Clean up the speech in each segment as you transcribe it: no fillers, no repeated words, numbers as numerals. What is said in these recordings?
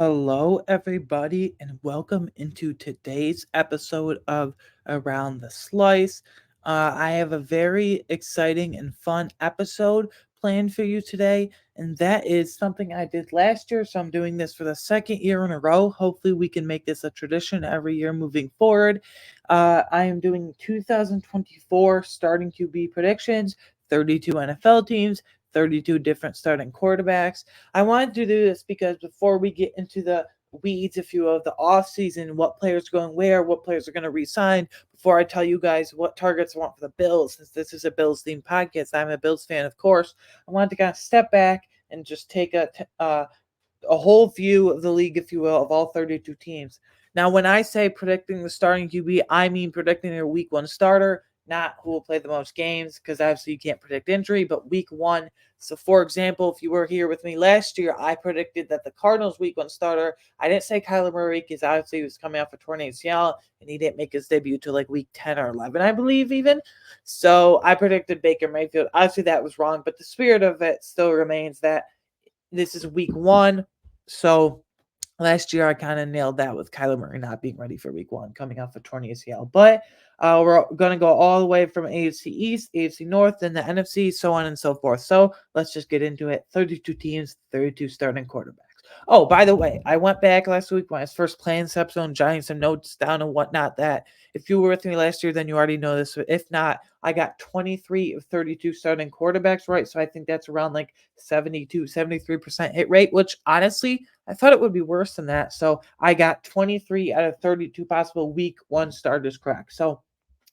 Hello, everybody, and welcome into today's episode of Around the Slice. I have a very exciting and fun episode planned for you today, and that is something I did last year. So I'm doing this for the second year in a row. Hopefully, we can make this a tradition every year moving forward. I am doing 2024 starting QB predictions, 32 NFL teams, 32 different starting quarterbacks. I wanted to do this because before we get into the weeds, if you will, of the offseason, what players are going where, what players are going to resign, before I tell you guys what targets I want for the Bills, since this is a Bills themed podcast, I'm a Bills fan, of course. I wanted to kind of step back and just take a whole view of the league, if you will, of all 32 teams. Now, when I say predicting the starting QB, I mean predicting their week one starter, not who will play the most games, because obviously you can't predict injury, but week one. So, for example, if you were here with me last year, I predicted that the Cardinals' week one starter, I didn't say Kyler Murray because obviously he was coming off a torn ACL and he didn't make his debut till like week 10 or 11, I believe, even. So, I predicted Baker Mayfield. Obviously, that was wrong, but the spirit of it still remains that this is week one. So last year I kind of nailed that with Kyler Murray not being ready for week one, coming off a torn ACL. But we're going to go all the way from AFC East, AFC North, then the NFC, so on and so forth. So let's just get into it. 32 teams, 32 starting quarterbacks. Oh, by the way, I went back last week when I was first playing this episode and jotting some notes down and whatnot. That if you were with me last year, then you already know this. If not, I got 23 of 32 starting quarterbacks right. So I think that's around like 72, 73% hit rate, which honestly, I thought it would be worse than that. So I got 23 out of 32 possible week one starters correct. So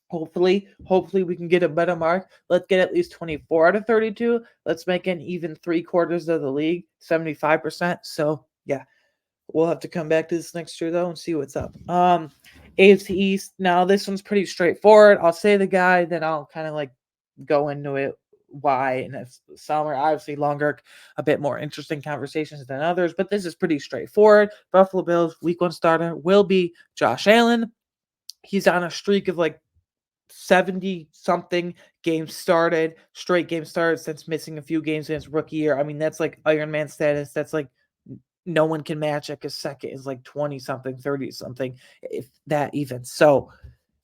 hopefully we can get a better mark. Let's get at least 24 out of 32. Let's make an even three quarters of the league, 75%. So yeah, we'll have to come back to this next year though and see what's up. AFC East. Now this one's pretty straightforward. I'll say the guy, then I'll kind of like go into it why, and if some are obviously longer, a bit more interesting conversations than others, but this is pretty straightforward. Buffalo Bills week one starter will be Josh Allen. He's on a streak of like 70 something games started, straight games started since missing a few games in his rookie year. I mean, that's like Iron Man status. That's like no one can match it because second is like 20 something, 30 something, if that even. So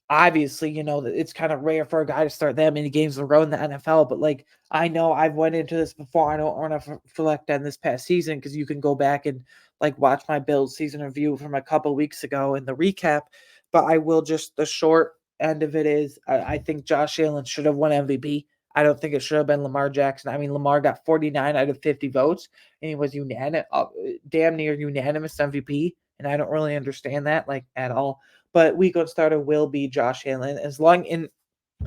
obviously, that it's kind of rare for a guy to start that many games in a row in the NFL. But like, I know I've went into this before. I don't want to reflect on this past season because you can go back and like watch my Bills season review from a couple weeks ago in the recap. But I will just the short end of it is I think Josh Allen should have won MVP. I don't think it should have been Lamar Jackson. I mean, Lamar got 49 out of 50 votes, and he was damn near unanimous MVP. And I don't really understand that like at all. But week one starter will be Josh Allen. As long and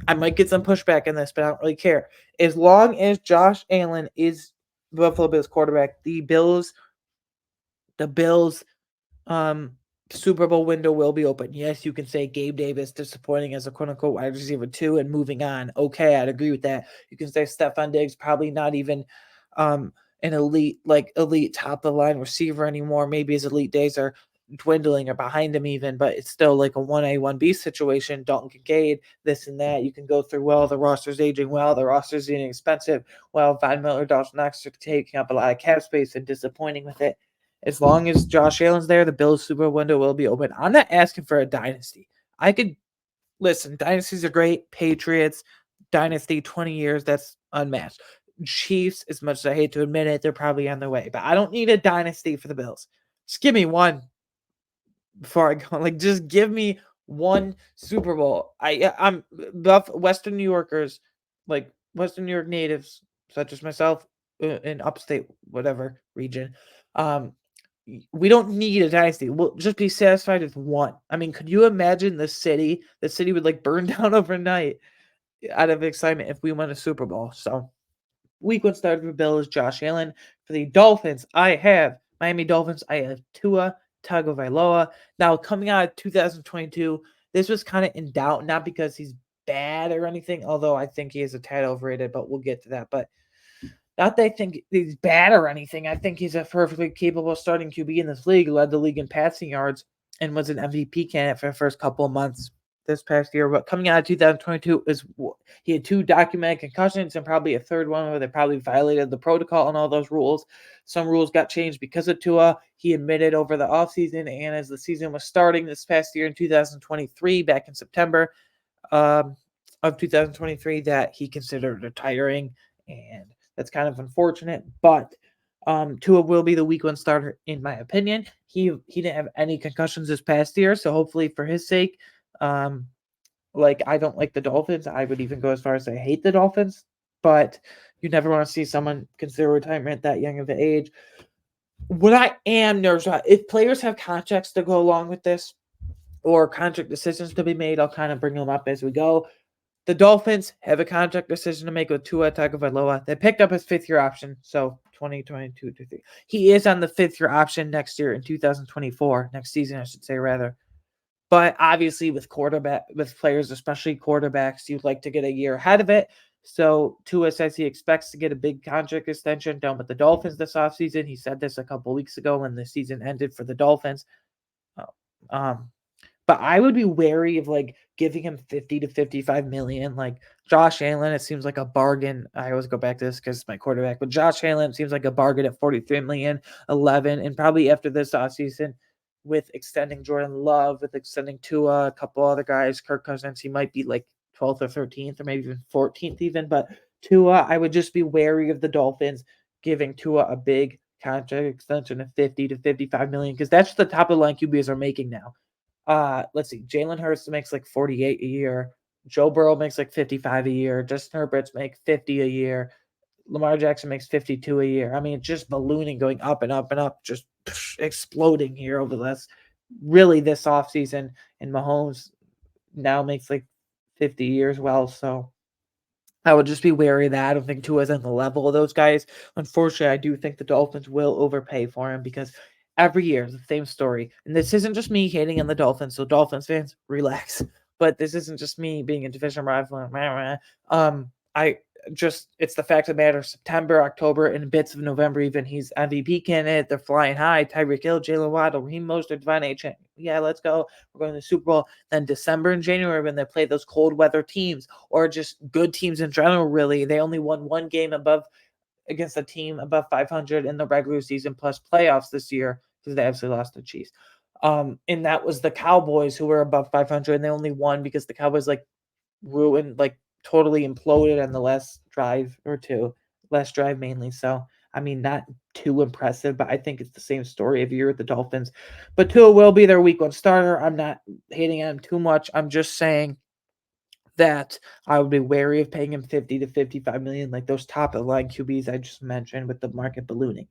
I might get some pushback in this, but I don't really care. As long as Josh Allen is Buffalo Bills quarterback, the Bills um Super Bowl window will be open. Yes, you can say Gabe Davis disappointing as a quote unquote wide receiver two and moving on. Okay, I'd agree with that. You can say Stephon Diggs probably not even an elite top of the line receiver anymore. Maybe his elite days are dwindling or behind him even, but it's still like a 1A, 1B situation. Dalton Kincaid, this and that. You can go through, well, the roster's aging well, the roster's getting expensive. Well, Von Miller, Dawson Knox are taking up a lot of cap space and disappointing with it. As long as Josh Allen's there, the Bills Super window will be open. I'm not asking for a dynasty. I could listen, dynasties are great. Patriots, dynasty, 20 years, that's unmatched. Chiefs, as much as I hate to admit it, they're probably on their way. But I don't need a dynasty for the Bills. Just give me one before I go. Like, just give me one Super Bowl. I'm buff Western New Yorkers, like Western New York natives, such as myself, in upstate whatever region. Um, we don't need a dynasty. We'll just be satisfied with one. I mean, could you imagine the city? The city would like burn down overnight out of excitement if we won a Super Bowl. So week one starter for Bill is Josh Allen. For the Dolphins, I have Miami Dolphins. I have Tua Tagovailoa. Now, coming out of 2022, this was kind of in doubt, not because he's bad or anything, although I think he is a tad overrated, but we'll get to that. But not that I think he's bad or anything. I think he's a perfectly capable starting QB in this league, led the league in passing yards, and was an MVP candidate for the first couple of months this past year. But coming out of 2022 he had 2 documented concussions and probably a third one where they probably violated the protocol and all those rules. Some rules got changed because of Tua. He admitted over the offseason and as the season was starting this past year in 2023, back in September um, of 2023, that he considered retiring, and that's kind of unfortunate. But Tua will be the week 1 starter in my opinion. He didn't have any concussions this past year, so hopefully for his sake, um, like I don't like the Dolphins. I would even go as far as I hate the Dolphins, but you never want to see someone consider retirement that young of an age. What I am nervous about, if players have contracts to go along with this or contract decisions to be made, I'll kind of bring them up as we go. The Dolphins have a contract decision to make with Tua Tagovailoa. They picked up his 5th-year option, so 2022 to 3. He is on the 5th-year option next year in 2024, next season, I should say, rather. But obviously, with players, especially quarterbacks, you'd like to get a year ahead of it. So Tua says he expects to get a big contract extension done with the Dolphins this offseason. He said this a couple weeks ago when the season ended for the Dolphins. Oh, but I would be wary of like giving him 50 to 55 million. Like Josh Allen, it seems like a bargain. I always go back to this because it's my quarterback, but Josh Allen seems like a bargain at 43 million, 11, and probably after this offseason with extending Jordan Love, with extending Tua, a couple other guys, Kirk Cousins, he might be like 12th or 13th or maybe even 14th even. But Tua, I would just be wary of the Dolphins giving Tua a big contract extension of 50 to 55 million because that's what the top of the line QBs are making now. Let's see. Jalen Hurts makes like 48 a year. Joe Burrow makes like 55 a year. Justin Herbert's make 50 a year. Lamar Jackson makes 52 a year. I mean, it's just ballooning, going up and up and up, just exploding here over this offseason. And Mahomes now makes like 50 a year as well. So I would just be wary of that. I don't think Tua's on the level of those guys. Unfortunately, I do think the Dolphins will overpay for him because every year it's the same story. And this isn't just me hating on the Dolphins, so Dolphins fans, relax. But this isn't just me being a division rival. I just it's the fact of the matter. September, October, and bits of November, even he's MVP candidate. They're flying high. Tyreek Hill, Jalen Waddle, Raheem Mostert, Devon Achane. Yeah, let's go. We're going to the Super Bowl. Then December and January when they play those cold weather teams or just good teams in general. Really, they only won one game against a team above 500 in the regular season plus playoffs this year because they absolutely lost the Chiefs. And that was the Cowboys who were above 500 and they only won because the Cowboys ruined, totally imploded on the last drive or two, last drive mainly. So, I mean, not too impressive, but I think it's the same story every year with the Dolphins. But Tua will be their week 1 starter. I'm not hating on him too much. I'm just saying that I would be wary of paying him 50 to 55 million, like those top of the line QBs I just mentioned with the market ballooning.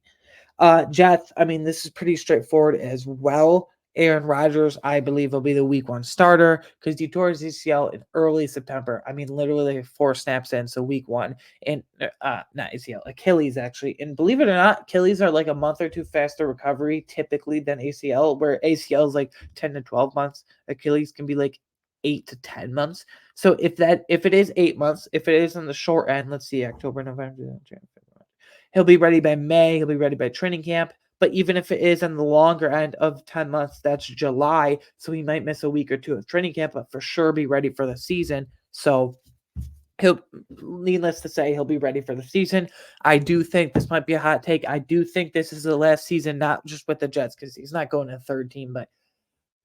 Jets, I mean, this is pretty straightforward as well. Aaron Rodgers, I believe, will be the week 1 starter because he tore his ACL in early September. I mean, literally 4 snaps in, so week 1. And not ACL, Achilles actually. And believe it or not, Achilles are like a month or two faster recovery typically than ACL, where ACL is like 10 to 12 months. Achilles can be like 8 to 10 months. So if it is 8 months, if it is on the short end, let's see, October, November, January, he'll be ready by May. He'll be ready by training camp. But even if it is on the longer end of 10 months, that's July. So he might miss a week or two of training camp, but for sure be ready for the season. So needless to say, he'll be ready for the season. I do think this might be a hot take. I do think this is the last season, not just with the Jets, because he's not going to a third team, but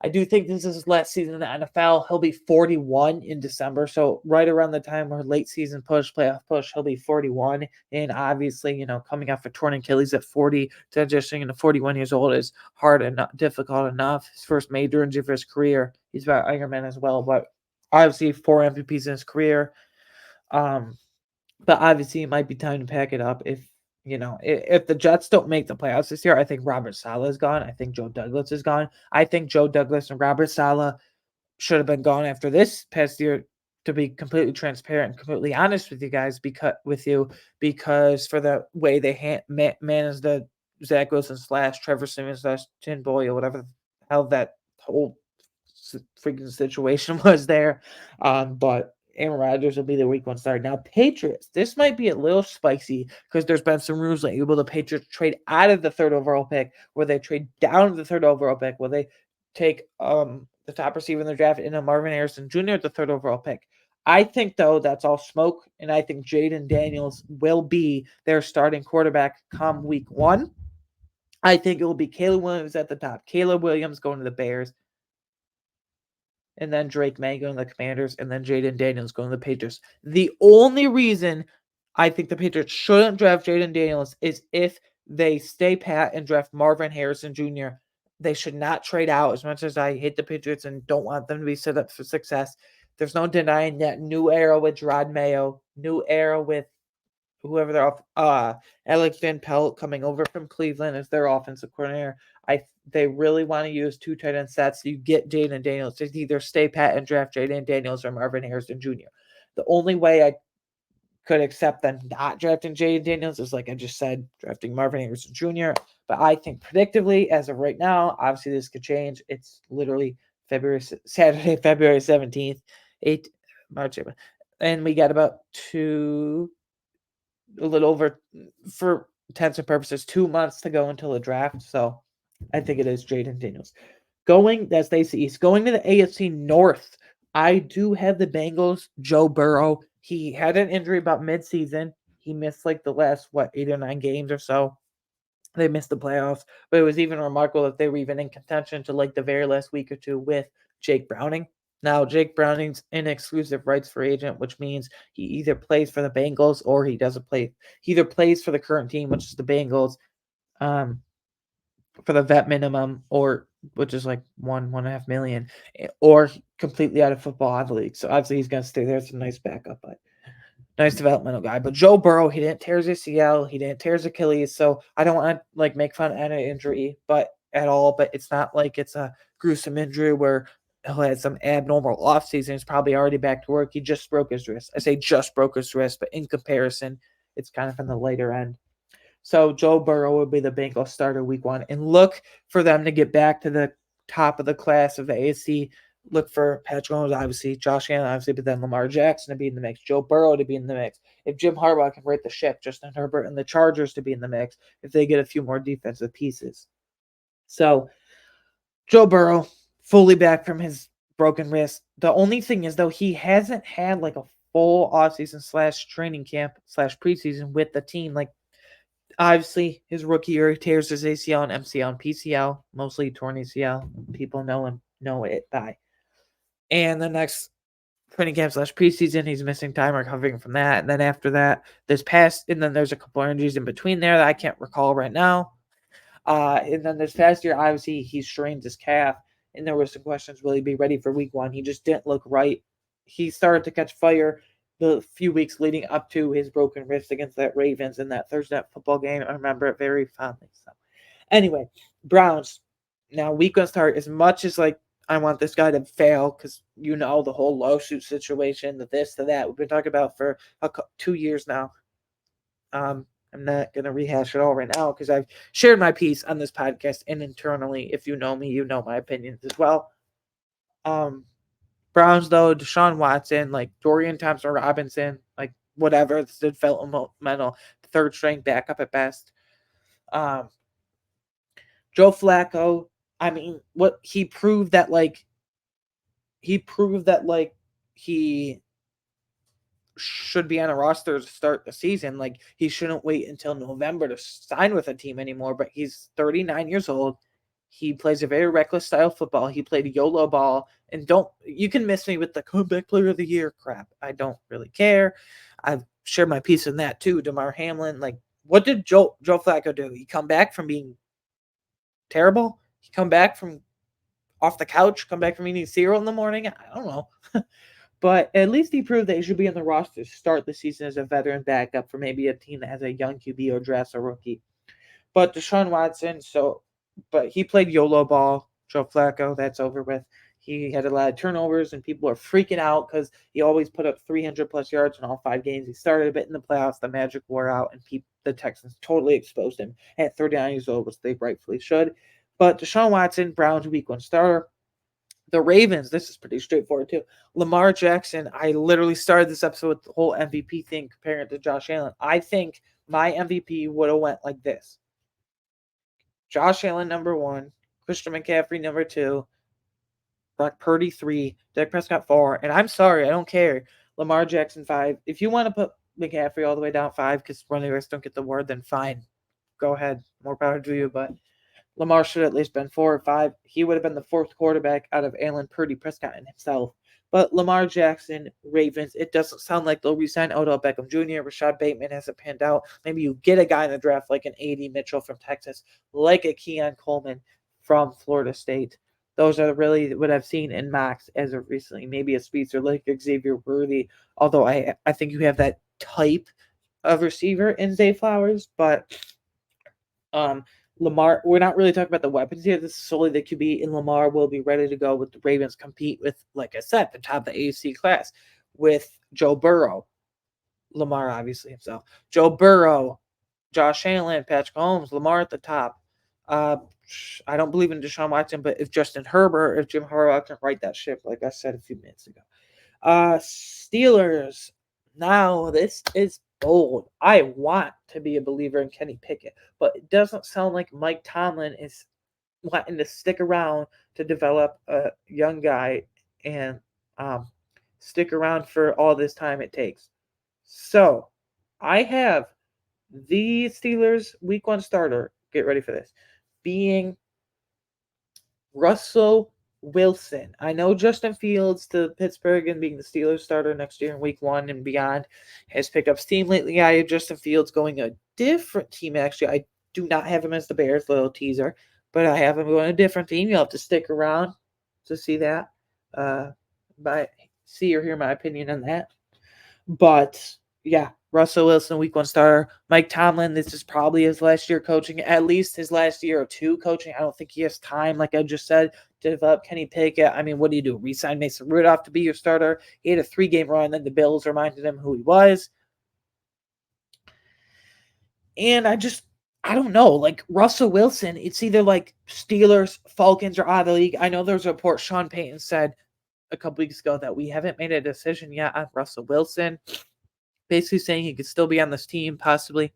I do think this is his last season in the NFL. He'll be 41 in December. So right around the time where late season push, playoff push, he'll be 41. And obviously, coming off a torn Achilles at 40, transitioning into 41 years old is hard and not difficult enough. His first major injury for his career. He's about Iron Man as well, but obviously 4 MVPs in his career. But obviously it might be time to pack it up if the Jets don't make the playoffs this year. I think Robert Saleh is gone. I think Joe Douglas is gone. I think Joe Douglas and Robert Saleh should have been gone after this past year, to be completely transparent and completely honest with you guys, because for the way they managed the Zach Wilson / Trevor Simmons / Tin Boy or whatever the hell that whole freaking situation was there. But Aaron Rodgers will be the week 1 starter. Now, Patriots, this might be a little spicy because there's been some rules lately. Will the Patriots trade out of the 3rd overall pick? Will they trade down to the 3rd overall pick? Will they take the top receiver in the draft in a Marvin Harrison Jr. the third overall pick. I think though that's all smoke, and I think Jaden Daniels will be their starting quarterback come week 1. I think it will be Caleb Williams at the top. Caleb Williams going to the Bears, and then Drake May going to the Commanders, and then Jaden Daniels going to the Patriots. The only reason I think the Patriots shouldn't draft Jaden Daniels is if they stay pat and draft Marvin Harrison Jr. They should not trade out. As much as I hate the Patriots and don't want them to be set up for success, there's no denying that new era with Gerard Mayo, new era with whoever they're off, Alex Van Pelt coming over from Cleveland as their offensive coordinator. They really want to use 2 tight end sets. So you get Jaden Daniels to either stay pat and draft Jaden Daniels or Marvin Harrison Jr. The only way I could accept them not drafting Jaden Daniels is, like I just said, drafting Marvin Harrison Jr. But I think predictively, as of right now, obviously this could change. It's literally Saturday, February 17th, 8 March, and we got about a little over, for intents and purposes, 2 months to go until the draft. So I think it is Jaden Daniels. That's the AFC East. Going to the AFC North, I do have the Bengals, Joe Burrow. He had an injury about midseason. He missed like the last, 8 or 9 games or so. They missed the playoffs, but it was even remarkable that they were even in contention to like the very last week or two with Jake Browning. Now, Jake Browning's an exclusive rights free agent, which means he either plays for the Bengals or he doesn't play. He either plays for the current team, which is the Bengals, um, for the vet minimum, or which is like 1.5 million, or completely out of football out of the league. So obviously he's gonna stay there. It's a nice backup, but nice developmental guy. But Joe Burrow, he didn't tear his ACL, he didn't tear his Achilles, so I don't want to like make fun of any injury, but at all. But it's not like it's a gruesome injury where he'll have some abnormal offseason. He's probably already back to work. He just broke his wrist. I say just broke his wrist, but in comparison, it's kind of on the later end. So Joe Burrow would be the Bengals starter week 1, and look for them to get back to the top of the class of the AFC. Look for Patrick Mahomes, obviously, Josh Allen, obviously, but then Lamar Jackson to be in the mix, Joe Burrow to be in the mix. If Jim Harbaugh can right the ship, Justin Herbert and the Chargers to be in the mix if they get a few more defensive pieces. So Joe Burrow, fully back from his broken wrist. The only thing is, though, he hasn't had like a full offseason / training camp / preseason with the team. Like, obviously, his rookie year, he tears his ACL and MCL and PCL, mostly torn ACL. People know it by. And the next training camp / preseason, he's missing time recovering from that. And then after that, and then there's a couple of injuries in between there that I can't recall right now. And then this past year, obviously, he strained his calf, and there were some questions, will he be ready for week 1? He just didn't look right. He started to catch fire the few weeks leading up to his broken wrist against that Ravens in that Thursday night football game. I remember it very fondly. So anyway, Browns. Now, week 1 start, as much as like I want this guy to fail, because the whole lawsuit situation, the this, the that, we've been talking about for 2 years now. I'm not going to rehash it all right now because I've shared my piece on this podcast and internally. If you know me, you know my opinions as well. Browns, though, Deshaun Watson, like Dorian Thompson-Robinson, like whatever, it's developmental third string backup at best. Joe Flacco, I mean, he proved that he should be on a roster to start the season. Like, he shouldn't wait until November to sign with a team anymore, but he's 39 years old. He plays a very reckless style of football. He played YOLO ball, and you can miss me with the comeback player of the year crap. I don't really care. I've shared my piece in that too. DeMar Hamlin, like, what did Joe Flacco do? He come back from being terrible? He come back from off the couch, come back from eating cereal in the morning? I don't know. But at least he proved that he should be on the roster to start the season as a veteran backup for maybe a team that has a young QB or drafts a rookie. But Deshaun Watson, but he played YOLO ball. Joe Flacco, that's over with. He had a lot of turnovers, and people are freaking out because he always put up 300-plus yards in all 5 games. He started a bit in the playoffs. The magic wore out, and the Texans totally exposed him at 39 years old, which they rightfully should. But Deshaun Watson, Browns week 1 starter. The Ravens, this is pretty straightforward too. Lamar Jackson, I literally started this episode with the whole MVP thing comparing it to Josh Allen. I think my MVP would have went like this. Josh Allen, number 1. Christian McCaffrey, number 2. Brock Purdy 3, Dak Prescott 4, and I'm sorry, I don't care. Lamar Jackson 5. If you want to put McCaffrey all the way down 5 because running backs don't get the word, then fine. Go ahead. More power to you, but Lamar should at least been 4 or 5. He would have been the fourth quarterback out of Allen, Purdy, Prescott, and himself. But Lamar Jackson, Ravens, it doesn't sound like they'll resign Odell Beckham Jr. Rashad Bateman hasn't panned out. Maybe you get a guy in the draft like an A.D. Mitchell from Texas, like a Keon Coleman from Florida State. Those are really what I've seen in mocks as of recently. Maybe a speedster like Xavier Worthy, although I think you have that type of receiver in Zay Flowers, but um, Lamar, we're not really talking about the weapons here. This is solely the QB, and Lamar will be ready to go with the Ravens compete with, like I said, the top of the AFC class with Joe Burrow. Lamar, obviously, himself. Joe Burrow, Josh Allen, Patrick Mahomes, Lamar at the top. Uh, I don't believe in Deshaun Watson, but if Justin Herbert, if Jim Harbaugh can right that ship, like I said a few minutes ago. Steelers. Now, this is bold. I want to be a believer in Kenny Pickett, but it doesn't sound like Mike Tomlin is wanting to stick around to develop a young guy and stick around for all this time it takes. So, I have the Steelers week 1 starter. Get ready for this. Being Russell Wilson. I know Justin Fields to Pittsburgh and being the Steelers starter next year in week 1 and beyond has picked up steam lately. I have Justin Fields going a different team, actually. I do not have him as the Bears, little teaser, but I have him going a different team. You'll have to stick around to see that. But see or hear my opinion on that. But yeah, Russell Wilson, week 1 starter. Mike Tomlin, this is probably his last year coaching, at least his last year or 2 coaching. I don't think he has time, like I just said, to develop Kenny Pickett. I mean, what do you do? Resign Mason Rudolph to be your starter? He had a 3-game run, then the Bills reminded him who he was. And I don't know. Like Russell Wilson, it's either like Steelers, Falcons, or out of the league. I know there's a report Sean Payton said a couple weeks ago that we haven't made a decision yet on Russell Wilson. Basically saying he could still be on this team, possibly.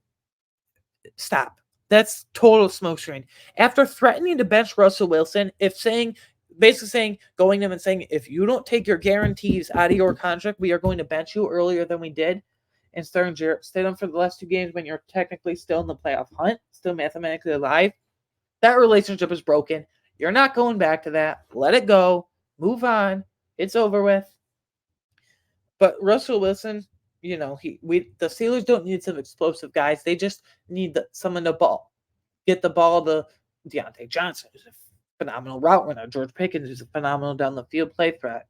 Stop. That's total smokescreen. After threatening to bench Russell Wilson, basically saying, going to him and saying, if you don't take your guarantees out of your contract, we are going to bench you earlier than we did. And starting Jarrett Stidham for the last 2 games when you're technically still in the playoff hunt, still mathematically alive. That relationship is broken. You're not going back to that. Let it go. Move on. It's over with. But Russell Wilson, the Steelers don't need some explosive guys. They just need someone to get the ball to Deontay Johnson, who's a phenomenal route runner. George Pickens is a phenomenal down the field play threat.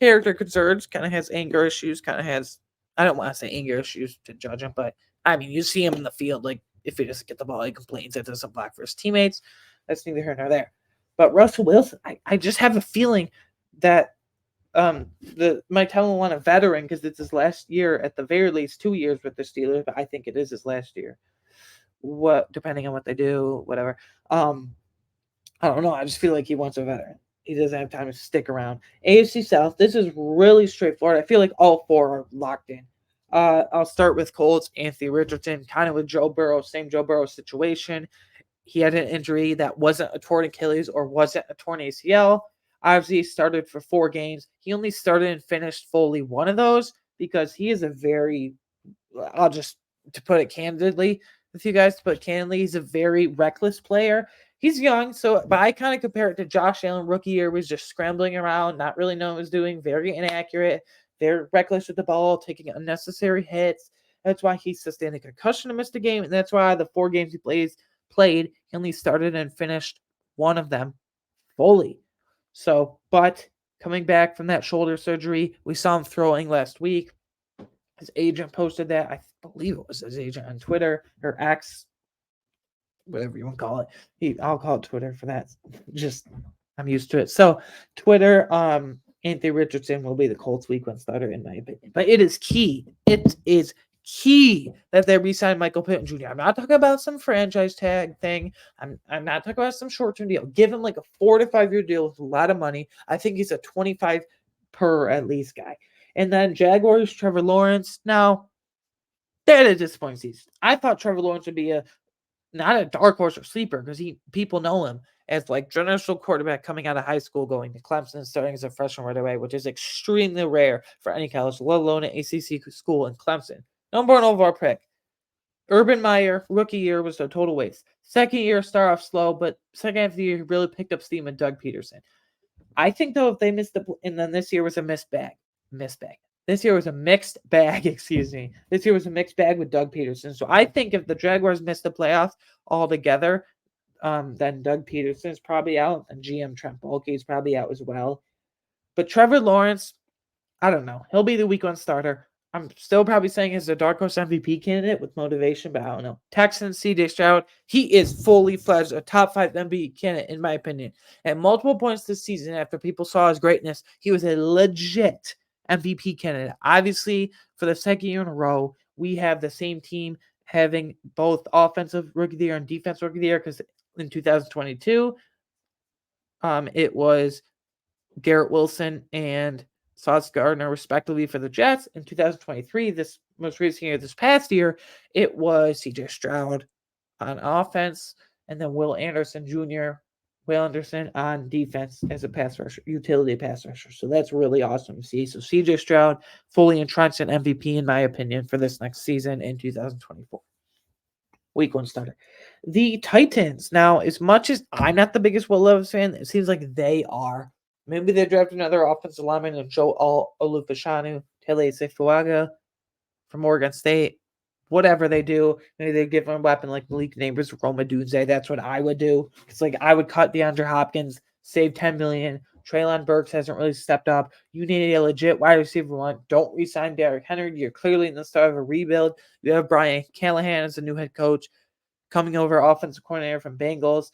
Character concerns, kind of has anger issues, I don't want to say anger issues to judge him, but I mean, you see him in the field, like if he doesn't get the ball, he complains that doesn't block for his teammates. That's neither here nor there. But Russell Wilson, I just have a feeling that Mike Tomlin want a veteran because it's his last year, at the very least 2 years with the Steelers, but I think it is his last year. Depending on what they do, whatever. I don't know. I just feel like he wants a veteran. He doesn't have time to stick around. AFC South, this is really straightforward. I feel like all 4 are locked in. I'll start with Colts, Anthony Richardson, kind of with Joe Burrow, same Joe Burrow situation. He had an injury that wasn't a torn Achilles or wasn't a torn ACL. Obviously, he started for 4 games. He only started and finished fully 1 of those because he is to put it candidly with you guys, he's a very reckless player. He's young, but I kind of compare it to Josh Allen, rookie year, was just scrambling around, not really knowing what he was doing, very inaccurate, very reckless with the ball, taking unnecessary hits. That's why he sustained a concussion and missed a game, and that's why the 4 games he played, he only started and finished 1 of them fully. So, but coming back from that shoulder surgery, we saw him throwing last week. His agent posted that. I believe it was his agent on Twitter or X, whatever you want to call it. I'll call it Twitter for that. Just, I'm used to it. So, Twitter, Anthony Richardson will be the Colts week 1 starter, in my opinion. But it is key. It is key that they re-sign Michael Pittman Jr. I'm not talking about some franchise tag thing. I'm not talking about some short-term deal. Give him like a 4 to 5 year deal with a lot of money. I think he's a 25 per at least guy. And then Jaguars, Trevor Lawrence. Now, that is disappointing season. I thought Trevor Lawrence would be not a dark horse or sleeper because people know him. as like traditional quarterback coming out of high school, going to Clemson, starting as a freshman right away, which is extremely rare for any college, let alone an ACC school in Clemson. Number one overall pick. Urban Meyer, rookie year was a total waste. Second year, start off slow, but second half of the year, he really picked up steam with Doug Peterson. I think though if they missed and then this year was a mixed bag. This year was a mixed bag. Excuse me. This year was a mixed bag with Doug Peterson. So I think if the Jaguars missed the playoffs altogether, then Doug Peterson's probably out, and GM Trent Baalke is probably out as well. But Trevor Lawrence, I don't know. He'll be the week one starter. I'm still probably saying he's a dark horse MVP candidate with motivation, but I don't know. Texans, CJ Stroud, he is fully fledged a top 5 MVP candidate, in my opinion. At multiple points this season, after people saw his greatness, he was a legit MVP candidate. Obviously, for the second year in a row, we have the same team having both offensive rookie of the year and defensive rookie of the year, because in 2022, it was Garrett Wilson and Sauce Gardner, respectively, for the Jets. In 2023, this most recent year, this past year, it was CJ Stroud on offense, and then Will Anderson Jr., Will Anderson on defense as a pass rusher, utility pass rusher. So that's really awesome to see. So CJ Stroud fully entrenched in MVP, in my opinion, for this next season in 2024. Week one starter. The Titans. Now, as much as I'm not the biggest Will Levis fan, it seems like they are. Maybe they draft another offensive lineman and Joe Olufashanu, Tele Sefuaga from Oregon State. Whatever they do, maybe they give him a weapon like Malik Neighbors, Roma Dunze. That's what I would do. It's like I would cut DeAndre Hopkins, save $10 million. Traylon Burks hasn't really stepped up. You need a legit wide receiver one. Don't re-sign Derrick Henry. You're clearly in the start of a rebuild. You have Brian Callahan as the new head coach coming over, offensive coordinator from Bengals.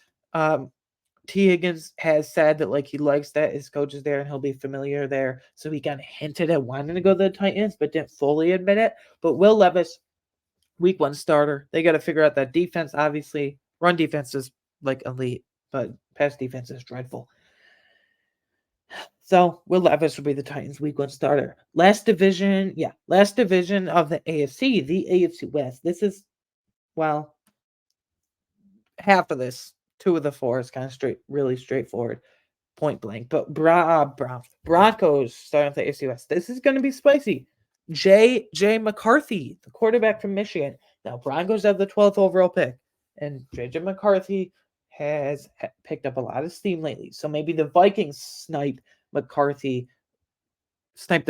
T. Higgins has said that like he likes that his coach is there and he'll be familiar there. So he kind of hinted at wanting to go to the Titans, but didn't fully admit it. But Will Levis, week one starter. They got to figure out that defense. Obviously, run defense is like elite, but pass defense is dreadful. So Will Levis will be the Titans' week one starter. Last division of the AFC, the AFC West. This is, well, half of this. 2 of the 4 is kind of really straightforward, point blank. But Broncos starting with the AFC West. This is going to be spicy. J.J. McCarthy, the quarterback from Michigan. Now, Broncos have the 12th overall pick, and J.J. McCarthy has picked up a lot of steam lately. So maybe the Vikings snipe the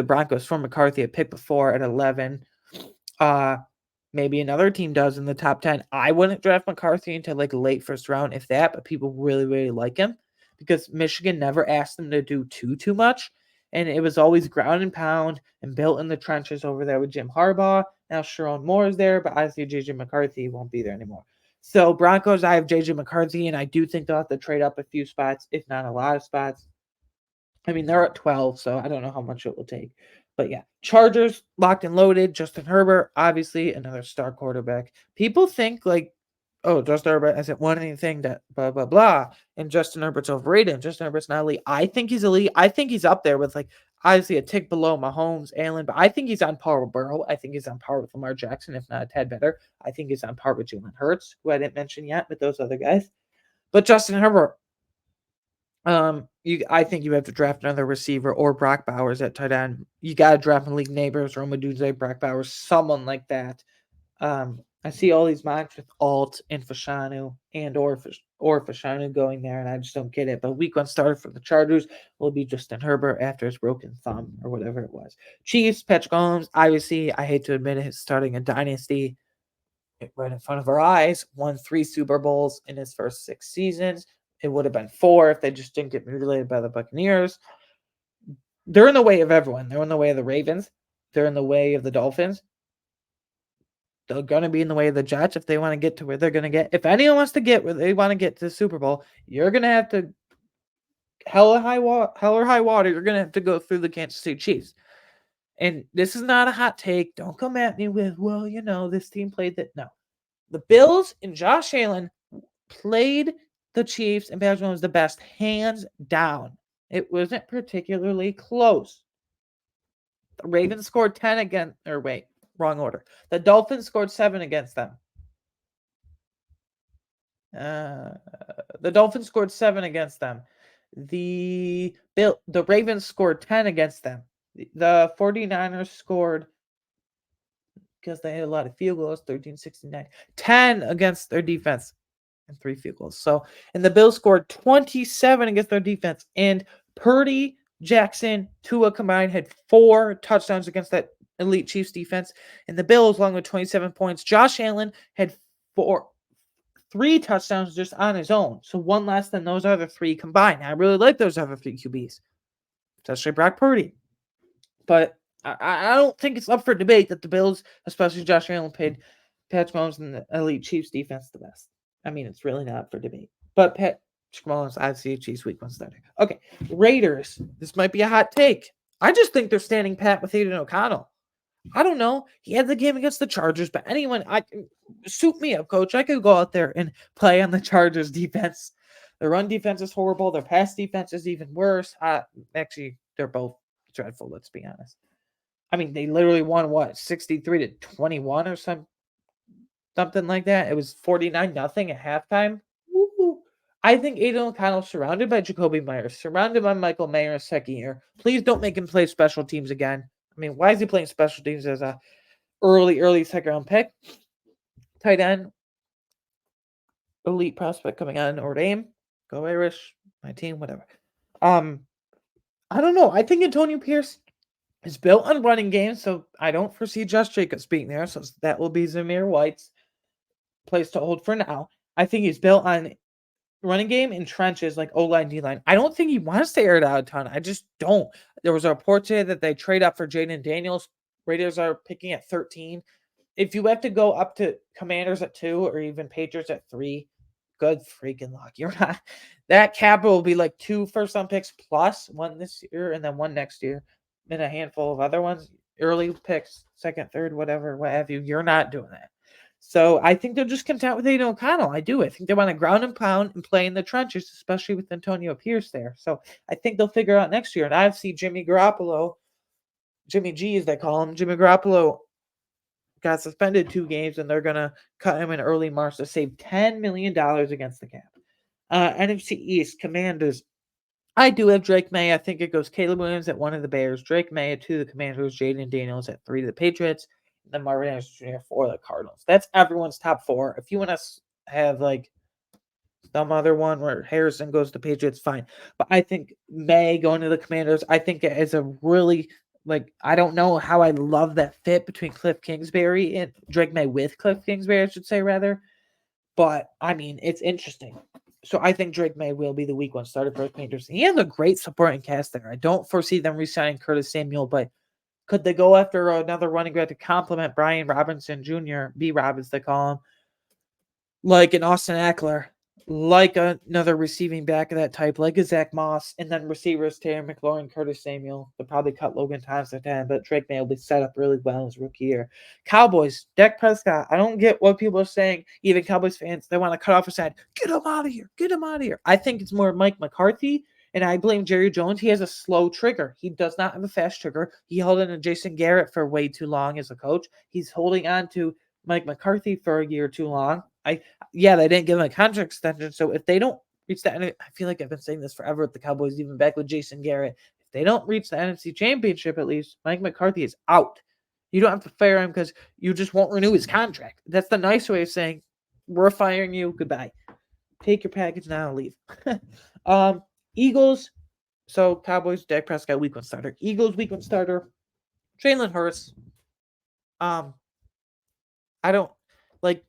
Broncos from McCarthy at pick before at 11. Maybe another team does in the top 10. I wouldn't draft McCarthy until like late first round, if that, but people really, really like him because Michigan never asked them to do too much. And it was always ground and pound and built in the trenches over there with Jim Harbaugh. Now Sharon Moore is there, but I see JJ McCarthy won't be there anymore. So Broncos, I have JJ McCarthy, and I do think they'll have to trade up a few spots, if not a lot of spots. I mean, they're at 12, so I don't know how much it will take. But yeah, Chargers locked and loaded. Justin Herbert, obviously another star quarterback. People think like, oh, Justin Herbert hasn't won anything, that blah blah blah, and Justin Herbert's overrated. And Justin Herbert's not elite. I think he's elite. I think he's up there with like obviously a tick below Mahomes, Allen, but I think he's on par with Burrow. I think he's on par with Lamar Jackson, if not a tad better. I think he's on par with Jalen Hurts, who I didn't mention yet, but those other guys. But Justin Herbert, I think you have to draft another receiver or Brock Bowers at tight end. You got to draft Malik Neighbors, Roma Dunze, Brock Bowers, someone like that. I see all these mocks with Alt and Fashanu or Fashanu going there, and I just don't get it. But week one starter for the Chargers will be Justin Herbert after his broken thumb or whatever it was. Chiefs, Patrick Mahomes, obviously, I hate to admit it, starting a dynasty right in front of our eyes, won 3 Super Bowls in his first 6 seasons. It would have been 4 if they just didn't get mutilated by the Buccaneers. They're in the way of everyone. They're in the way of the Ravens. They're in the way of the Dolphins. They're going to be in the way of the Jets if they want to get to where they're going to get. If anyone wants to get where they want to get to the Super Bowl, you're going to have to hell or high water. You're going to have to go through the Kansas City Chiefs. And this is not a hot take. Don't come at me with, well, this team played that. No. The Bills and Josh Allen played the Chiefs, and Patrick Mahomes was the best, hands down. It wasn't particularly close. The Ravens scored 10 again, or wait, wrong order. The Dolphins scored 7 against them. Uh, the Dolphins scored 7 against them. The Ravens scored 10 against them. The 49ers scored, because they had a lot of field goals, 13-69, 10 against their defense and 3 field goals. So, and the Bills scored 27 against their defense. And Purdy, Jackson, Tua combined had 4 touchdowns against that elite Chiefs defense. And the Bills, along with 27 points, Josh Allen had 3 touchdowns just on his own. So 1 less than those other 3 combined. I really like those other 3 QBs, especially Brock Purdy. But I don't think it's up for debate that the Bills, especially Josh Allen, paid Patrick Mahomes and the elite Chiefs defense the best. I mean, it's really not up for debate. But Patrick Mahomes, I see a Chiefs week 1 starter. Okay, Raiders. This might be a hot take. I just think they're standing pat with Aiden O'Connell. I don't know. He had the game against the Chargers, but suit me up, coach. I could go out there and play on the Chargers defense. Their run defense is horrible. Their pass defense is even worse. Actually, they're both dreadful, let's be honest. I mean, they literally won 63-21 or something like that. It was 49-0 at halftime. Woo-hoo. I think Aiden O'Connell, surrounded by Jacoby Myers, surrounded by Michael Mayer's second year. Please don't make him play special teams again. I mean, why is he playing special teams as a early second round pick? Tight end, elite prospect coming out of Notre Dame. Go Irish, my team, whatever. I don't know. I think Antonio Pierce is built on running games, so I don't foresee Josh Jacobs being there. So that will be Zamir White's place to hold for now. I think he's built on running game in trenches like O-line, D-line. I don't think he wants to air it out a ton. I just don't. There was a report today that they trade up for Jaden Daniels. Raiders are picking at 13. If you have to go up to Commanders at 2 or even Patriots at 3, good freaking luck. You're not. That capital will be like 2 first-round picks plus 1 this year and then 1 next year, and a handful of other ones, early picks, second, third, whatever, what have you. You're not doing that. So I think they're just content with Aiden O'Connell. I do. I think they want to ground and pound and play in the trenches, especially with Antonio Pierce there. So I think they'll figure out next year. And I see Jimmy Garoppolo, Jimmy G as they call him, Jimmy Garoppolo got suspended 2 games, and they're going to cut him in early March to save $10 million against the cap. NFC East, Commanders. I do have Drake May. I think it goes Caleb Williams at 1 of the Bears, Drake May at 2 of the Commanders, Jaden Daniels at 3 of the Patriots, and then Marvin Harrison Jr. 4 of the Cardinals. That's everyone's top 4. If you want to have like some other one where Harrison goes to Patriots, fine. But I think May going to the Commanders, I think it is a really, I don't know how I love that fit between Cliff Kingsbury and Drake May with Cliff Kingsbury, I should say, rather. But, I mean, it's interesting. So I think Drake May will be the week 1 starter for the Patriots. He has a great supporting cast there. I don't foresee them re-signing Curtis Samuel, but could they go after another running back to complement Brian Robinson Jr., B. Robbins, they call him, like an Austin Eckler, like another receiving back of that type, like a Zach Moss, and then receivers Terry McLaurin, Curtis Samuel. They'll probably cut Logan Thompson at 10, but Drake May will be set up really well in his rookie year. Cowboys, Dak Prescott. I don't get what people are saying, even Cowboys fans. They want to cut off his head. Get him out of here. Get him out of here. I think it's more Mike McCarthy, and I blame Jerry Jones. He has a slow trigger. He does not have a fast trigger. He held on to Jason Garrett for way too long as a coach. He's holding on to Mike McCarthy for a year too long. They didn't give him a contract extension. So if they don't reach that, I feel like I've been saying this forever with the Cowboys, even back with Jason Garrett. If they don't reach the NFC Championship, at least Mike McCarthy is out. You don't have to fire him because you just won't renew his contract. That's the nice way of saying we're firing you. Goodbye. Take your package now and leave. Eagles. So Cowboys, Dak Prescott, week 1 starter. Eagles, week 1 starter. Jalen Hurts. I don't like.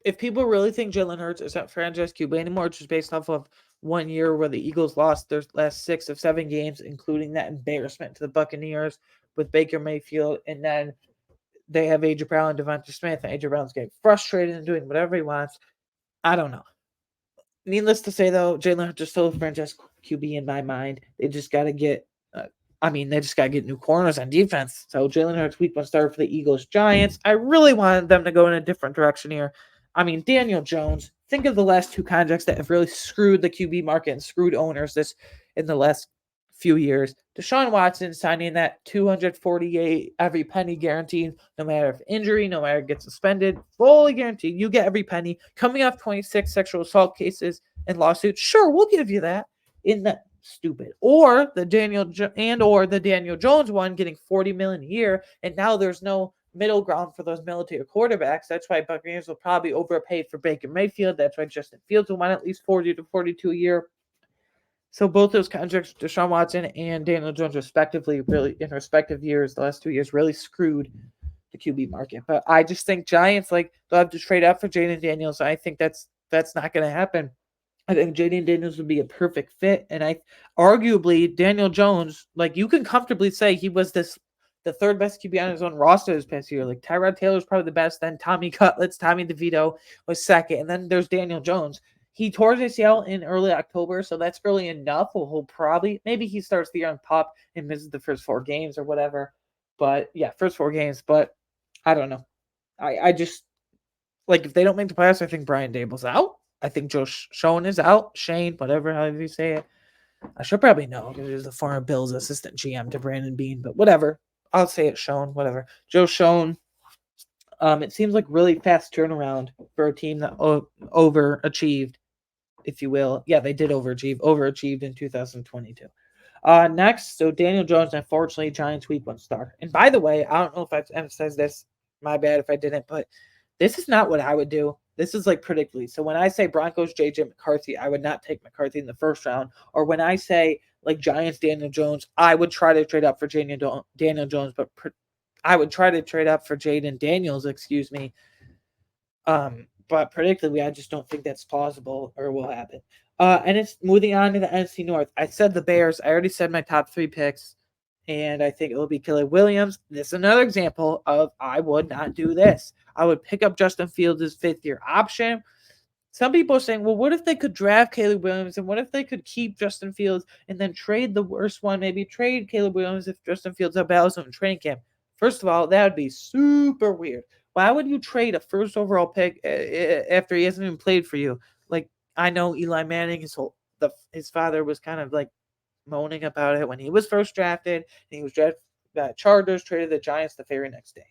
If people really think Jalen Hurts is not franchise QB anymore, just based off of 1 year where the Eagles lost their last 6 of 7 games, including that embarrassment to the Buccaneers with Baker Mayfield, and then they have A.J. Brown and Devonta Smith, and A.J. Brown's getting frustrated and doing whatever he wants. I don't know. Needless to say, though, Jalen Hurts is still a franchise QB in my mind. They just got to get new corners on defense. So Jalen Hurts, week 1 starter for the Eagles. Giants, I really wanted them to go in a different direction here. I mean, Daniel Jones, think of the last 2 contracts that have really screwed the QB market and screwed owners in the last few years. Deshaun Watson signing that 248 every penny guaranteed, no matter if injury, no matter if get suspended, fully guaranteed. You get every penny. Coming off 26 sexual assault cases and lawsuits, sure, we'll give you that. Isn't that stupid? Or the Daniel Jones one getting 40 million a year, and now there's no middle ground for those military quarterbacks. That's why Buccaneers will probably overpay for Baker Mayfield. That's why Justin Fields will want at least 40 to 42 a year. So both those contracts, Deshaun Watson and Daniel Jones, respectively, really in respective years, the last 2 years, really screwed the QB market. But I just think Giants they'll have to trade up for Jaden Daniels. I think that's not going to happen. I think Jaden Daniels would be a perfect fit, and I arguably Daniel Jones, you can comfortably say he was the third best QB on his own roster this past year. Like Tyrod Taylor's probably the best, then Tommy Cutlets, Tommy DeVito was second, and then there's Daniel Jones. He tore his ACL in early October, so that's early enough. He'll probably maybe he starts the year on PUP and misses the first 4 games or whatever. But yeah, first 4 games. But I don't know. I just if they don't make the playoffs, I think Brian Dable's out. I think Joe Schoen is out. Shane, whatever, however you say it. I should probably know because he was the former Bills assistant GM to Brandon Bean, but whatever. I'll say it Schoen, whatever. Joe Schoen. It seems like really fast turnaround for a team that overachieved, if you will. Yeah, they did overachieved in 2022. Next, so Daniel Jones, unfortunately, Giants week 1 starter. And by the way, I don't know if I've emphasized this. My bad if I didn't, but this is not what I would do. This is predictably. So when I say Broncos JJ McCarthy, I would not take McCarthy in the first round. Or when I say Giants Daniel Jones, I would try to trade up for Daniel Jones, but I would try to trade up for Jaden Daniels, excuse me. But predictably, I just don't think that's plausible or will happen. And it's moving on to the NFC North. I said the Bears. I already said my top 3 picks, and I think it will be Caleb Williams. This is another example of I would not do this. I would pick up Justin Fields' 5th-year option. Some people are saying, well, what if they could draft Caleb Williams, and what if they could keep Justin Fields and then trade the worst one? Maybe trade Caleb Williams if Justin Fields outbattles him in training camp. First of all, that would be super weird. Why would you trade a first overall pick after he hasn't even played for you? I know Eli Manning, his father was kind of moaning about it when he was first drafted, and he was drafted. Chargers traded the Giants the very next day.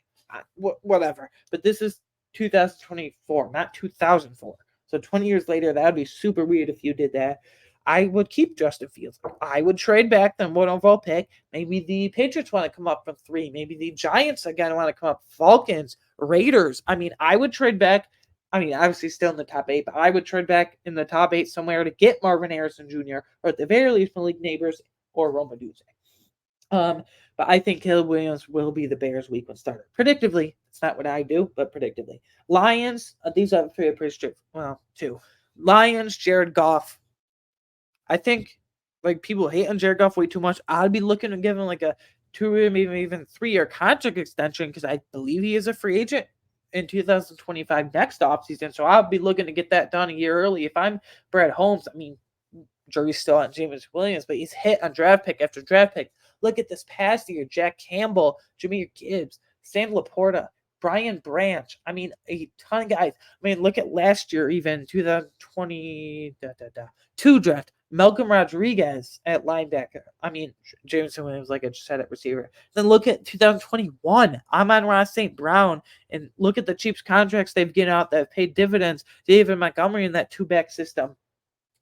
Whatever. But this is 2024, not 2004. So 20 years later, that would be super weird if you did that. I would keep Justin Fields. I would trade back the 1 overall pick. Maybe the Patriots want to come up from 3. Maybe the Giants again want to come up. Falcons, Raiders. I would trade back. Obviously still in the top 8, but I would trade back in the top 8 somewhere to get Marvin Harrison Jr. or at the very least Malik Neighbors or Roma Duse. But I think Caleb Williams will be the Bears' week 1 starter. Predictably, it's not what I do, but predictably. Lions, these are 3 pretty strict. Well, 2. Lions, Jared Goff. I think people hate on Jared Goff way too much. I'd be looking to give him a 2-year, maybe even 3-year contract extension because I believe he is a free agent in 2025 next offseason. So I'll be looking to get that done a year early. If I'm Brad Holmes, jury's still on James Williams, but he's hit on draft pick after draft pick. Look at this past year: Jack Campbell, Jahmyr Gibbs, Sam Laporta, Brian Branch. A ton of guys. Look at last year, even 2022 draft. Malcolm Rodriguez at linebacker. Jameson Williams, like I just said, at receiver. Then look at 2021. Amon-Ra St. Brown. And look at the Chiefs contracts they've given out that have paid dividends. David Montgomery in that 2-back system.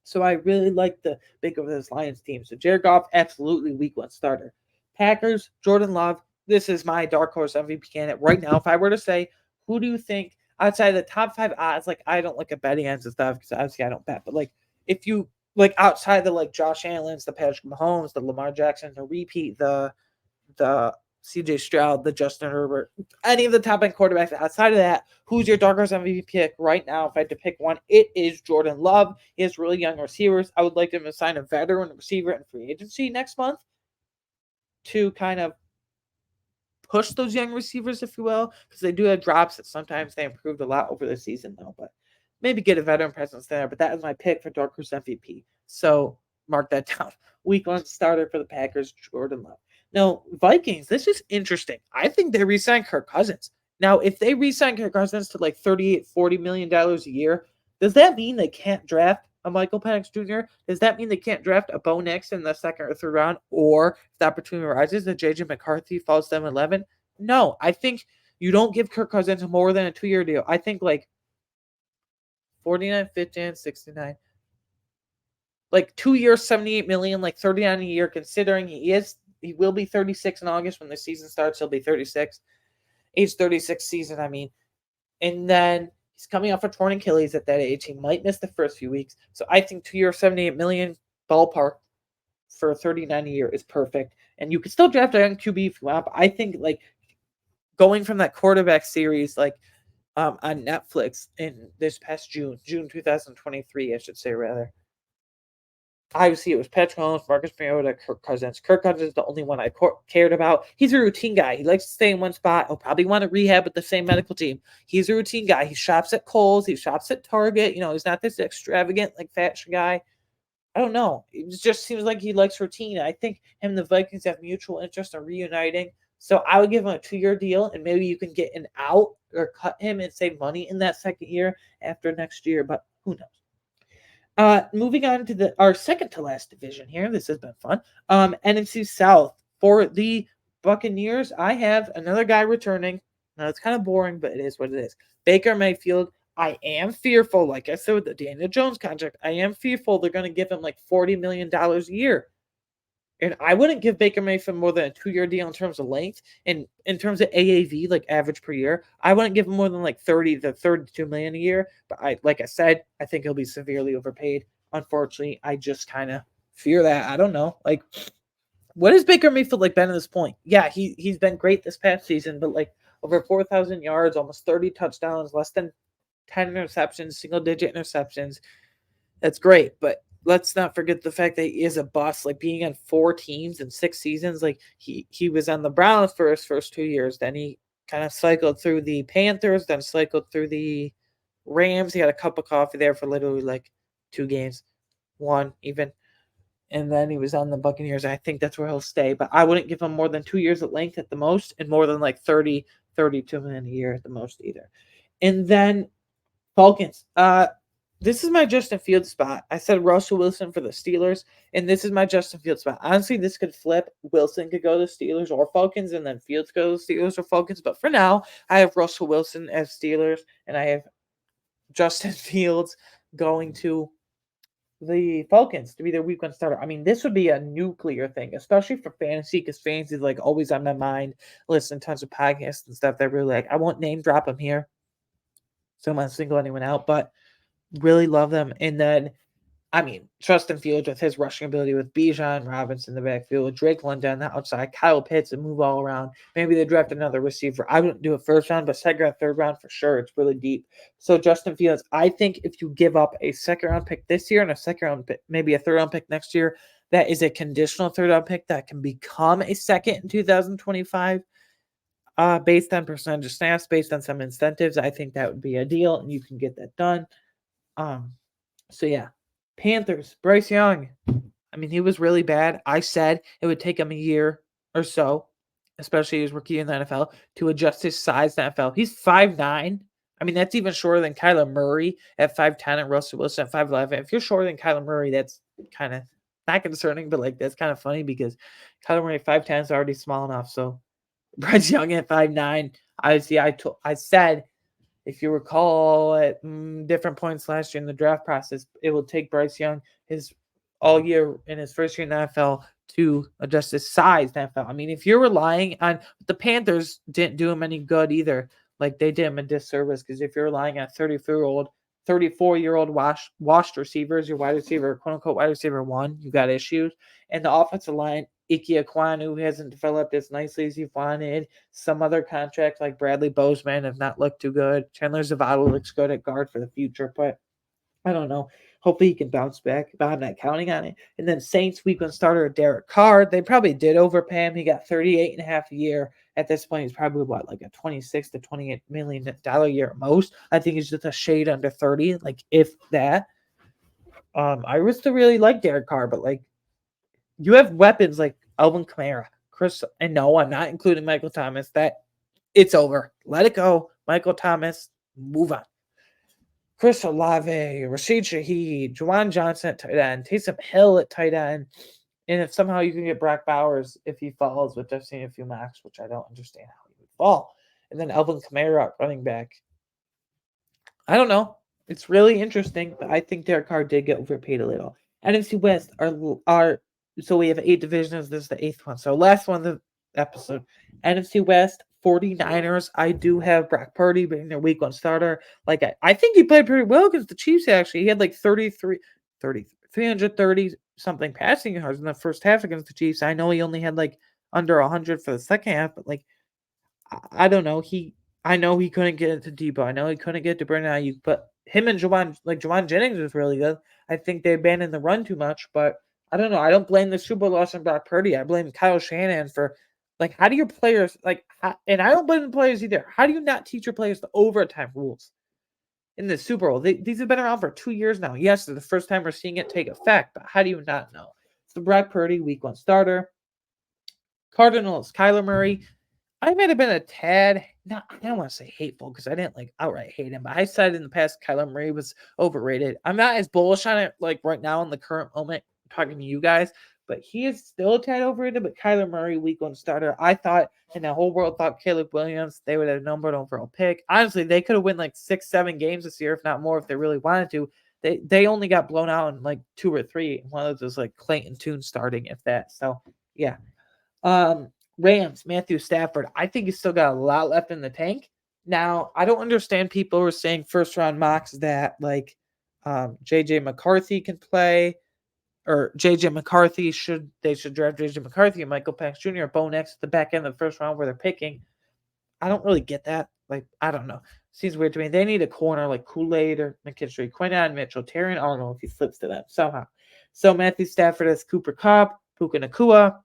So I really like the big of this Lions team. So Jared Goff, absolutely week 1 starter. Packers, Jordan Love. This is my dark horse MVP candidate right now. If I were to say, who do you think outside the top 5 odds? I don't look at betting odds and stuff because obviously I don't bet. But if you outside the Josh Allen's, the Patrick Mahomes, the Lamar Jackson, the repeat, the CJ Stroud, the Justin Herbert, any of the top end quarterbacks. Outside of that, who's your dark horse MVP pick right now? If I had to pick one, it is Jordan Love. He has really young receivers. I would like him to sign a veteran receiver in free agency next month to kind of push those young receivers, if you will, because they do have drops that sometimes they improved a lot over the season, though. But maybe get a veteran presence there. But that is my pick for dark horse MVP. So mark that down. Week 1 starter for the Packers, Jordan Love. Now, Vikings, this is interesting. I think they re-signed Kirk Cousins. Now, if they re-sign Kirk Cousins to $38, $40 million a year, does that mean they can't draft a Michael Penix Jr., does that mean they can't draft a Bo Nix in the second or third round? Or if the opportunity arises that JJ McCarthy falls to them 11? No, I think you don't give Kirk Cousins more than a 2-year deal. I think like 49, 50, and 69. Like 2 years, 78 million, like 39 a year, considering he will be 36 in August when the season starts. He'll be 36. Age 36 season, I mean. And then he's coming off a torn Achilles at that age. He might miss the first few weeks. So I think 2 years, 78 million ballpark for 39 a year is perfect. And you can still draft a young QB if you want. But I think like going from that quarterback series, like on Netflix in this past June 2023, I should say rather. Obviously, it was Patrick Mahomes, Marcus Mariota, Kirk Cousins. Kirk Cousins is the only one I cared about. He's a routine guy. He likes to stay in one spot. He'll probably want to rehab with the same medical team. He's a routine guy. He shops at Kohl's. He shops at Target. He's not this extravagant, like, fashion guy. I don't know. It just seems like he likes routine. I think him and the Vikings have mutual interest in reuniting. So I would give him a 2-year deal, and maybe you can get an out or cut him and save money in that second year after next year. But who knows? Moving on to our second to last division here. This has been fun. NFC South. For the Buccaneers, I have another guy returning. Now, it's kind of boring, but it is what it is. Baker Mayfield. I am fearful, like I said with the Daniel Jones contract, I am fearful they're going to give him like $40 million a year. And I wouldn't give Baker Mayfield more than a 2-year deal in terms of length. And in terms of AAV, like average per year, I wouldn't give him more than like 30 to 32 million a year. But like I said, I think he'll be severely overpaid. Unfortunately, I just kind of fear that. I don't know. Like, what has Baker Mayfield like been at this point? Yeah, he's been great this past season, but like over 4,000 yards, almost 30 touchdowns, less than 10 interceptions, single digit interceptions. That's great, but let's not forget the fact that he is a bust. Like being on 4 teams in 6 seasons, like he was on the Browns for his first 2 years. Then he kind of cycled through the Panthers, then cycled through the Rams. He had a cup of coffee there for literally like 2 games, 1 even. And then he was on the Buccaneers. I think that's where he'll stay. But I wouldn't give him more than 2 years at length at the most, and more than like 30, 32 million a year at the most either. And then Falcons. This is my Justin Fields spot. I said Russell Wilson for the Steelers, and this is my Justin Fields spot. Honestly, this could flip. Wilson could go to the Steelers or Falcons, and then Fields go to the Steelers or Falcons. But for now, I have Russell Wilson as Steelers, and I have Justin Fields going to the Falcons to be their week 1 starter. I mean, this would be a nuclear thing, especially for fantasy, because fantasy is like always on my mind. Listen to tons of podcasts and stuff that I really like. I won't name drop them here, so I'm not single anyone out, but really love them. And then, I mean, Justin Fields with his rushing ability with Bijan Robinson in the backfield, Drake London on the outside, Kyle Pitts and move all around. Maybe they draft another receiver. I wouldn't do a first round, but second or third round for sure. It's really deep. So Justin Fields, I think if you give up a second round pick this year and a second round pick, maybe a third round pick next year, that is a conditional third round pick that can become a second in 2025. Based on percentage of snaps, based on some incentives, I think that would be a deal, and you can get that done. So yeah, Panthers, Bryce Young. I mean, he was really bad. I said it would take him a year or so, especially his rookie in the NFL, to adjust his size to NFL. He's 5'9". I mean, that's even shorter than Kyler Murray at 5'10" and Russell Wilson at 5'11". If you're shorter than Kyler Murray, that's kind of not concerning, but like that's kind of funny because Kyler Murray 5'10" is already small enough. So Bryce Young at 5'9". I said, if you recall, at different points last year in the draft process, it will take Bryce Young his all year in his first year in the NFL to adjust his size to NFL. I mean, if you're relying on the Panthers, didn't do him any good either. Like they did him a disservice because if you're relying on 34-year-old washed receivers, your wide receiver, quote unquote wide receiver 1, you got issues. And the offensive line, Ike Ekwonu hasn't developed as nicely as you wanted. Some other contracts like Bradley Bozeman have not looked too good. Chandler Zavala looks good at guard for the future, but I don't know. Hopefully he can bounce back, but I'm not counting on it. And then Saints week 1 starter Derek Carr. They probably did overpay him. He got 38.5 a year. At this point, he's probably like a 26 to 28 million dollar year at most. I think he's just a shade under 30, like if that. I used to really like Derek Carr, but like you have weapons like Alvin Kamara, Chris, and no, I'm not including Michael Thomas. That it's over. Let it go. Michael Thomas, move on. Chris Olave, Rashid Shaheed, Juwan Johnson at tight end, Taysom Hill at tight end. And if somehow you can get Brock Bowers if he falls, which I've seen a few mocks, which I don't understand how he would fall. And then Alvin Kamara at running back. I don't know. It's really interesting, but I think Derek Carr did get overpaid a little. NFC West are so we have 8 divisions. This is the 8th one. So last one of the episode. NFC West 49ers. I do have Brock Purdy being their week 1 starter. Like I think he played pretty well against the Chiefs actually. He had like 330 something passing yards in the first half against the Chiefs. I know he only had like under 100 for the second half, but like I don't know. I know he couldn't get it to Debo. I know he couldn't get to Brandon Ayuk, but him and Juwan Jennings was really good. I think they abandoned the run too much, but I don't know. I don't blame the Super Bowl loss on Brock Purdy. I blame Kyle Shanahan for like how do your players and I don't blame the players either. How do you not teach your players the overtime rules in the Super Bowl? These have been around for 2 years now. Yes, it's the first time we're seeing it take effect, but how do you not know? It's the Brock Purdy week 1 starter. Cardinals, Kyler Murray. I might have been a tad, not, I don't want to say hateful because I didn't like outright hate him, but I said in the past Kyler Murray was overrated. I'm not as bullish on it like right now in the current moment, talking to you guys, but he is still a tad overrated. But Kyler Murray, week 1 starter, I thought, and the whole world thought Caleb Williams, they would have number 1 overall pick. Honestly, they could have won like 6, 7 games this year, if not more, if they really wanted to. They only got blown out in like 2 or 3. One of those was like Clayton Tune starting, if that. So yeah. Rams, Matthew Stafford. I think he's still got a lot left in the tank. Now, I don't understand people who are saying first round mocks that like JJ McCarthy can play, or JJ McCarthy should draft JJ McCarthy and Michael Penix Jr. or Bo Nix at the back end of the first round where they're picking. I don't really get that. Like, I don't know. Seems weird to me. They need a corner like Kool-Aid or McKinstry, Quinnen Mitchell, Terry Arnold if he flips to them somehow. So Matthew Stafford has Cooper Kupp, Puka Nakua.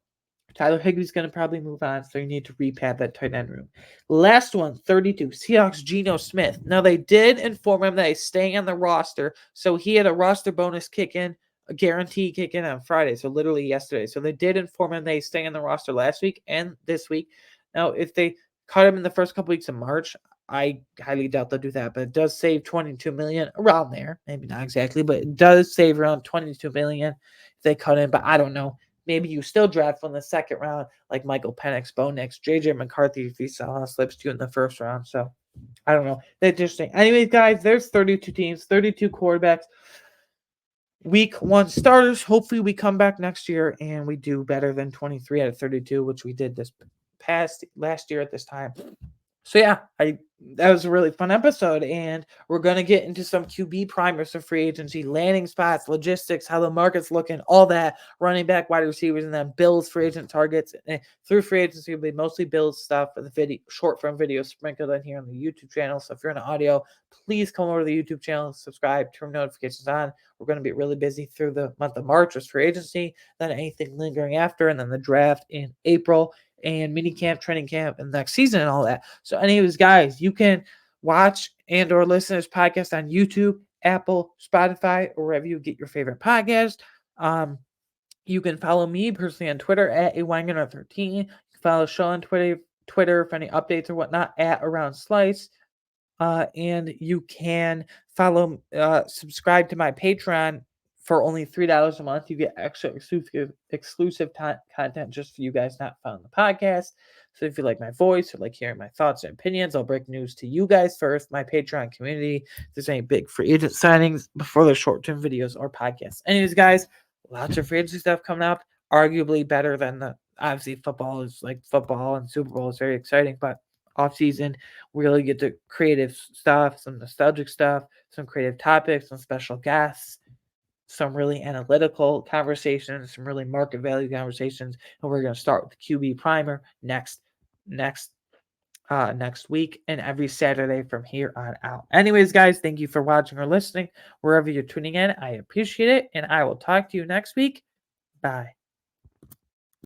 Tyler Higbee's going to probably move on, so you need to repad that tight end room. Last one, 32, Seahawks, Geno Smith. Now, they did inform him that he's staying on the roster, so he had a roster bonus kick in, a guarantee kick in on Friday, so literally yesterday. So they did inform him that he's staying on the roster last week and this week. Now, if they cut him in the first couple weeks of March, I highly doubt they'll do that, but it does save $22 million around there. Maybe not exactly, but it does save around $22 million if they cut him, but I don't know. Maybe you still draft from the second round, like Michael Penix, Bo Nix, JJ McCarthy, if he slips to you in the first round. So I don't know. That's interesting. Anyways, guys, there's 32 teams, 32 quarterbacks, week 1 starters. Hopefully, we come back next year and we do better than 23 out of 32, which we did this last year at this time. So yeah, that was a really fun episode, and we're gonna get into some QB primers for free agency, landing spots, logistics, how the market's looking, all that, running back, wide receivers, and then Bills free agent targets. And through free agency, will be mostly Bills stuff, the video, short form videos sprinkled in here on the YouTube channel. So if you're in audio, please come over to the YouTube channel, subscribe, turn notifications on. We're going to be really busy through the month of March with free agency, then anything lingering after, and then the draft in April, and mini camp, training camp, and next season and all that. So anyways, guys, you can watch and or listen to this podcast on YouTube, Apple, Spotify, or wherever you get your favorite podcast. You can follow me personally on Twitter at awanger13. You can follow the show on Twitter for any updates or whatnot at Around Slice. And you can subscribe to my Patreon for only $3 a month. You get extra exclusive content just for you guys not found the podcast. So if you like my voice or like hearing my thoughts and opinions, I'll break news to you guys first, my Patreon community. If there's any big free agent signings before the short-term videos or podcasts. Anyways, guys, lots of free agency stuff coming up. Arguably better than obviously football is like football, and Super Bowl is very exciting, but offseason, we really get to creative stuff, some nostalgic stuff, some creative topics, some special guests, some really analytical conversations, some really market value conversations. And we're going to start with the QB primer next week and every Saturday from here on out. Anyways, guys, thank you for watching or listening wherever you're tuning in. I appreciate it, and I will talk to you next week. Bye.